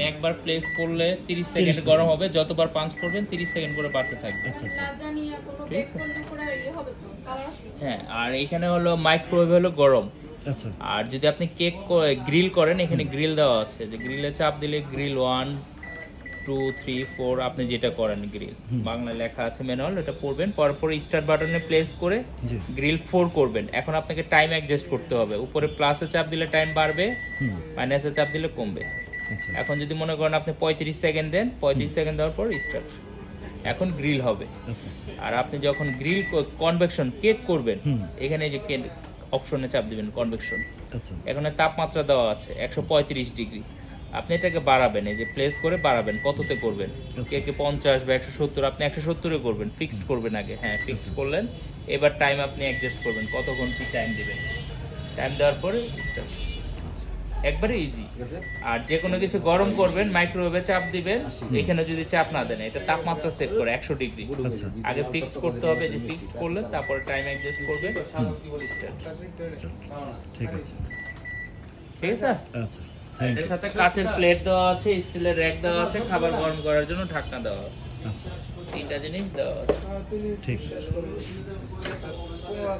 একবার প্লেস করলে 30 সেকেন্ড গরম হবে, যতবার পাঞ্চ করবেন 30 সেকেন্ড করে বাড়তে থাকবে। আচ্ছা আচ্ছা হ্যাঁ, আর এখানে হলো মাইক্রোওয়েভ হলো গরম। আচ্ছা আর যদি আপনি কেক গ্রিল করেন, এখানে গ্রিল দেওয়া আছে, যে গ্রিলে চাপ দিলে গ্রিল 1 2 3 4 আপনি যেটা করেন গ্রিল, বাংলা লেখা আছে ম্যানুয়াল, এটা পড়বেন, পরপর স্টার্ট বাটনে প্লেস করে জি গ্রিল 4 করবেন। এখন আপনাকে টাইম অ্যাডজাস্ট করতে হবে, উপরে প্লাসে চাপ দিলে টাইম বাড়বে, হুম মাইনাসে চাপ দিলে কমবে। আচ্ছা এখন যদি মনে করেন আপনি 35 সেকেন্ড দেন, 35 সেকেন্ড দেওয়ার পর স্টার্ট, এখন গ্রিল হবে। আচ্ছা আচ্ছা আর আপনি যখন গ্রিল কনভেকশন কেক করবেন, হুম এখানে এই যে অপশনে চাপ দিবেন কনভেকশন, আচ্ছা এখানে তাপমাত্রা দেওয়া আছে 135 ডিগ্রি। আপনি এটাকে বাড়াবেন, এই যে প্লেস করে বাড়াবেন, কততে করবেন, কেকে 50 বা 170, আপনি 170 করবেন, ফিক্সড করবেন আগে। হ্যাঁ, ফিক্সড করলেন, এবার টাইম আপনি অ্যাডজাস্ট করবেন কতক্ষণ কি টাইম দিবেন। টাইম দেওয়ার পরে স্টার্ট, একবারে ইজি। আর যে কোনো কিছু গরম করবেন, মাইক্রোওয়েভে চাপ দিবেন, এখানে যদি চাপ না দেন, এটা তাপমাত্রা সেট করে 100 ডিগ্রি, আচ্ছা আগে ফিক্সড করতে হবে, যে ফিক্সড করলেন তারপরে টাইম অ্যাডজাস্ট করবেন, স্টার্ট। ঠিক আছে ঠিক আছে। আচ্ছা থ্যাংক এর ইউ সাথে কাচের প্লেট দেওয়া আছে, স্টিলের র‍্যাক দেওয়া আছে, খাবার গরম করার জন্য ঢাকনা দেওয়া আছে, আচ্ছা 3টা জিনিস দেওয়া আছে। ঠিক আছে